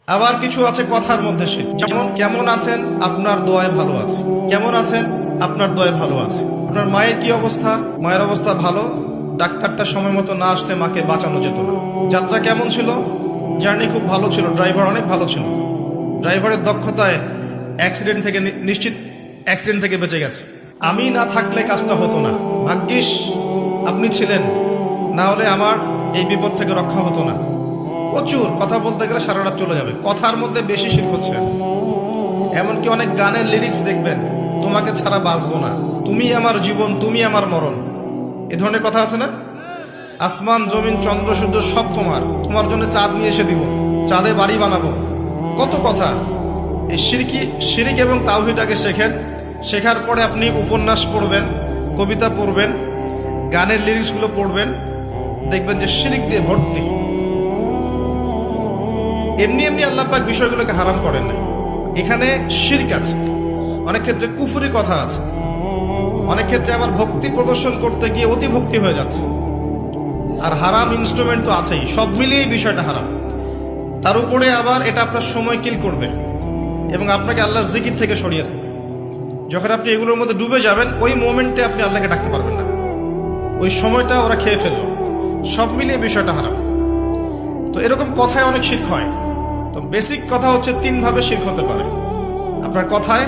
আবার কিছু আছে কথার মধ্যে শিরক, যেমন কেমন আছেন, আপনার দোয়ায় ভালো আছে। কেমন আছেন, আপনার দোয়ায় ভালো আছে। আপনার মায়ের কি অবস্থা, মায়ের অবস্থা ভালো, ডাক্তারটা সময় মতো না আসলে মাকে বাঁচানো যেত না। যাত্রা কেমন ছিল, জার্নি খুব ভালো ছিল, ড্রাইভার অনেক ভালো ছিল, ড্রাইভারের দক্ষতায় অ্যাক্সিডেন্ট থেকে নিশ্চিত অ্যাক্সিডেন্ট থেকে বেঁচে গেছে। আমি না থাকলে কাজটা হতো না, ভাগ্যিস আপনি ছিলেন, না হলে আমার এই বিপদ থেকে রক্ষা হতো না। প্রচুর কথা বলতে গেলে সারা রাত চলে যাবে, কথার মধ্যে বেশি শিরক হচ্ছে। এমনকি অনেক গানের লিরিক্স দেখবেন, তোমাকে ছাড়া বাঁচবো না, তুমি আমার জীবন, তুমি আমার মরণ, এ ধরনের কথা আছে না? আসমান জমিন চন্দ্র সূর্য সব তোমার, তোমার জন্য চাঁদ নিয়ে এসে দিব, চাঁদে বাড়ি বানাবো, কত কথা। এই শিরিক এবং তাওহীদটাকে শেখেন, শেখার পরে আপনি উপন্যাস পড়বেন, কবিতা পড়বেন, গানের লিরিক্সগুলো পড়বেন, দেখবেন যে শিরিক দিয়ে ভর্তি। এমনি এমনি আল্লাহ পাক বিষয়গুলোকে হারাম করেন না, এখানে শিরক আছে, অনেক ক্ষেত্রে কুফরি কথা আছে, অনেক ক্ষেত্রে আবার ভক্তি প্রদর্শন করতে গিয়ে অতি ভক্তি হয়ে যাচ্ছে, আর হারাম ইনস্ট্রুমেন্ট তো আছেই। সব মিলিয়ে এই বিষয়টা হারাম। তার উপরে আবার এটা আপনার সময় কিল করবে এবং আপনাকে আল্লাহর জিকির থেকে সরিয়ে দেবে। যখন আপনি এগুলোর মধ্যে ডুবে যাবেন, ওই মোমেন্টে আপনি আল্লাহকে ডাকতে পারবেন না, ওই সময়টা ওরা খেয়ে ফেললো। সব মিলিয়ে বিষয়টা হারাম। তো এরকম কথায় অনেক শিরক হয়। তো বেসিক কথা হচ্ছে, তিনভাবে শিরক হতে পারে: আপনার কথায়,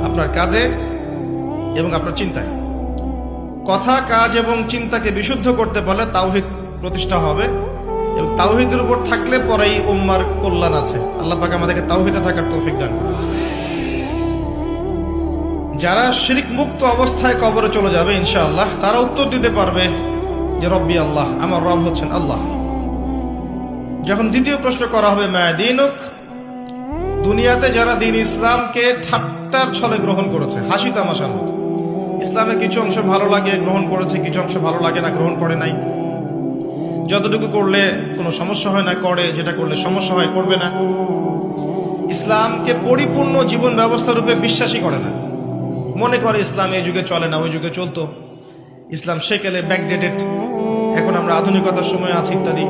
আপনার কাজে এবং আপনার চিন্তায়। কথা, কাজ এবং চিন্তাকে বিশুদ্ধ করতে পারলে তাওহীদ প্রতিষ্ঠা হবে, এবং তাওহীদের উপর থাকলে পরেই উম্মার কল্যাণ আছে। আল্লাহ পাক আমাদেরকে তাওহীদে থাকার তৌফিক দান করুন। যারা শিরক মুক্ত অবস্থায় কবরে চলে যাবে ইনশাআল্লাহ, তারা উত্তর দিতে পারবে যে রব্বি আল্লাহ, আমার রব হচ্ছেন আল্লাহ। যখন দ্বিতীয় প্রশ্ন করা হবে মা দীনুক, দুনিয়াতে যারা দিন ইসলামকে ঠাট্টার ছলে গ্রহণ করেছে, হাসি তামাশার মতো, ইসলামের কিছু অংশ ভালো লাগে গ্রহণ করেছে, কিছু অংশ ভালো লাগে না গ্রহণ করে নাই, যতটুকু করলে কোনো সমস্যা হয় না করে, যেটা করলে সমস্যা হয় করবে না, ইসলামকে পরিপূর্ণ জীবন ব্যবস্থা রূপে বিশ্বাসই করে না, মনে করে ইসলাম এই যুগে চলে না, ওই যুগে চলতো, ইসলাম সেকেলে ব্যাকডেটেড, এখন আমরা আধুনিকতার সময় আছি ইত্যাদি,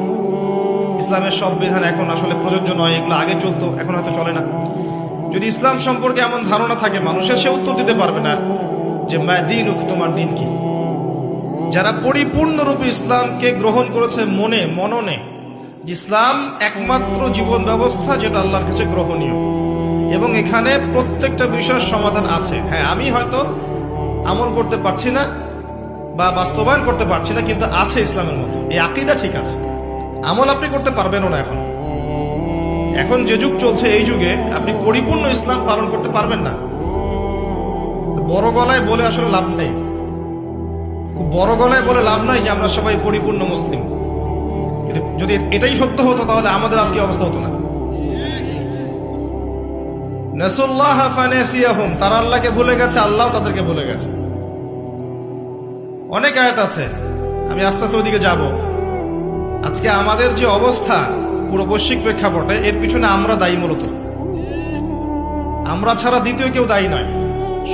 ইসলামের সব বিধান এখন আসলে প্রযোজ্য নয়, এগুলো আগে চলতো এখন হয়তো চলে না। যদি ইসলাম সম্পর্কে এমন ধারণা থাকে মানুষের, সে উত্তর দিতে পারবে না যে মা দীনুক, তোমার দিন কি। যারা পরিপূর্ণরূপে ইসলামকে গ্রহণ করেছে মননে, ইসলাম একমাত্র জীবন ব্যবস্থা যেটা আল্লাহর কাছে গ্রহণীয়, এবং এখানে প্রত্যেকটা বিষয়ের সমাধান আছে। হ্যাঁ, আমি হয়তো আমল করতে পারছি না বা বাস্তবায়ন করতে পারছি না, কিন্তু আছে ইসলামের মধ্যে, এই আকীদা ঠিক আছে। আমল আপনি করতে পারবেনও না, এখন যে যুগ চলছে, এই যুগে আপনি পরিপূর্ণ ইসলাম পালন করতে পারবেন না। বড় গলায় বলে আসলে লাভ নেই, খুব বড় গলায় বলে লাভ নাই যে আমরা সবাই পরিপূর্ণ মুসলিম। যদি এটাই সত্য হতো তাহলে আমাদের আজকে অবস্থা হতো না। নাসুল্লাহ ফানাসিয়াহুম, তারা আল্লাহকে ভুলে গেছে, আল্লাহ তাদেরকে ভুলে গেছে। অনেক আয়াত আছে, আমি আস্তে আস্তে ওইদিকে যাব। আজকে আমাদের যে অবস্থা পুরো বৈশ্বিক প্রেক্ষাপটে, এর পিছনে আমরা দায়ী। মূলত আমরা ছাড়া দ্বিতীয় কেউ দায়ী নয়।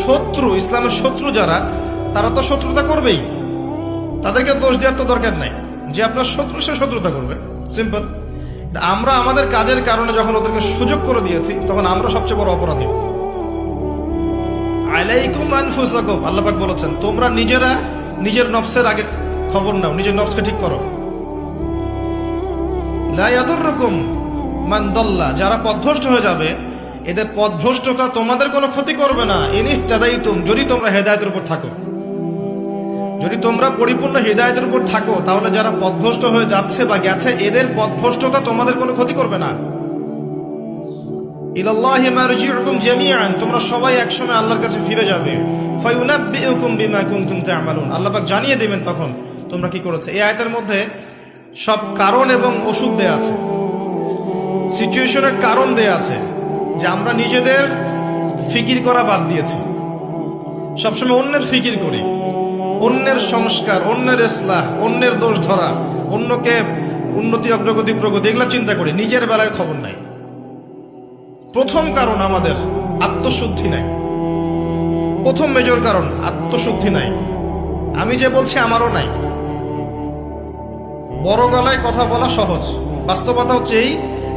শত্রু, ইসলামের শত্রু যারা, তারা তো শত্রুতা করবেই, তাদেরকে দোষ দেওয়ার তো দরকার নাই। যে আপনার শত্রু, সে শত্রুতা করবে, সিম্পল। আমরা আমাদের কাজের কারণে যখন ওদেরকে সুযোগ করে দিয়েছি, তখন আমরা সবচেয়ে বড় অপরাধী। আলাইকুম আনফুসাকুম, আল্লাহ পাক বলেছেন, তোমরা নিজেরা নিজের নফসের আগে খবর নাও, নিজের নফসকে ঠিক করো। লা ইয়াদুররুকুম মান দাল্লা, যারা পথভ্রষ্ট হয়ে যাবে, এদের পথভ্রষ্টতা তোমাদের কোনো ক্ষতি করবে না। ইন ইহতাদাইতুম, যদি তোমরা হেদায়েতের উপর থাকো, যদি তোমরা পরিপূর্ণ হেদায়েতের উপর থাকো, তাহলে যারা পথভ্রষ্ট হয়ে যাচ্ছে বা গেছে, এদের পথভ্রষ্টতা তোমাদের কোনো ক্ষতি করবে না। ইলাল্লাহি মারজিউকুম জামিআন, তোমরা সবাই একসময় আল্লাহর কাছে ফিরে যাবে। ফায়ুনাব্বিউকুম বিমা কুনতুম তা'মালুন, আল্লাহ পাক জানিয়ে দেবেন তখন তোমরা কি করেছে। এই আয়াতের মধ্যে সব কারণ এবং ওষুধ দেয়া আছে, সিচুয়েশনের কারণ দেয়া আছে, যে আমরা নিজেদের ফিকির করা বাদ দিয়েছি, সবসময় অন্যের ফিকির করি, অন্যের সংস্কার, অন্যের ইসলাহ, অন্যের দোষ ধরা, অন্যকে উন্নতি, অগ্রগতি, প্রগতি, এগুলা চিন্তা করি, নিজের বেলায় খবর নাই। প্রথম কারণ আমাদের আত্মশুদ্ধি নাই। প্রথম মেজর কারণ আত্মশুদ্ধি নাই। আমি যে বলছি আমারও নাই। বড় গলায় কথা বলা সহজ, বাস্তবতা হচ্ছে এই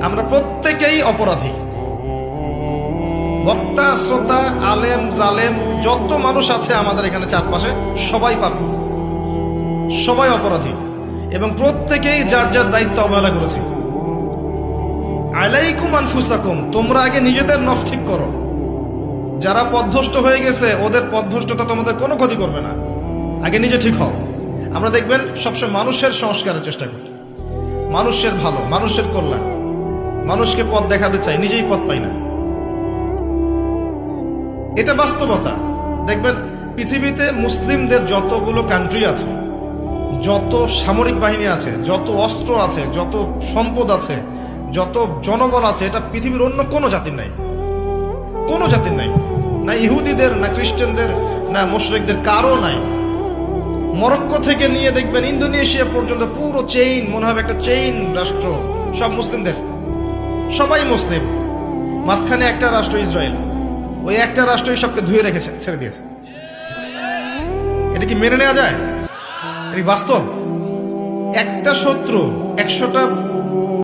আমরা প্রত্যেকেই অপরাধী। বক্তা, শ্রোতা, আলেম, জালেম যত মানুষ আছে আমাদের এখানে চারপাশে সবাই পাপী, সবাই অপরাধী, এবং প্রত্যেকেই যার যার দায়িত্ব অবহেলা করেছি। আলাইকুম আনফুসাকুম, তোমরা আগে নিজেদের নফস ঠিক করো। যারা পথভ্রষ্ট হয়ে গেছে ওদের পথভ্রষ্টতা তোমাদের কোনো ক্ষতি করবে না, আগে নিজে ঠিক হও। আমরা দেখবেন সবসময় মানুষের সংস্কারের চেষ্টা করি, মানুষের ভালো, মানুষের কল্যাণ, মানুষকে পথ দেখাতে চাই, নিজেই পথ পাই না। এটা বাস্তবতা। দেখবেন পৃথিবীতে মুসলিমদের যতগুলো কান্ট্রি আছে, যত সামরিক বাহিনী আছে, যত অস্ত্র আছে, যত সম্পদ আছে, যত জনবল আছে, এটা পৃথিবীর অন্য কোনো জাতির নাই, কোনো জাতির নাই। না ইহুদিদের, না খ্রিস্টানদের, না মুশরিকদের, কারো নাই। মরক্কো থেকে নিয়ে দেখবেন ইন্দোনেশিয়া পর্যন্ত পুরো চেইন, মনে হবে একটা চেইন রাষ্ট্র, সব মুসলিমদের, সবাই মুসলিম। মাঝখানে একটা রাষ্ট্র ইসরায়েল, ওই একটা রাষ্ট্রই সবকে ধুয়ে রেখেছে, ছেড়ে দিয়েছে। এটা কি মেনে নেওয়া যায়? এটা বাস্তব। একটা শত্রু 100টা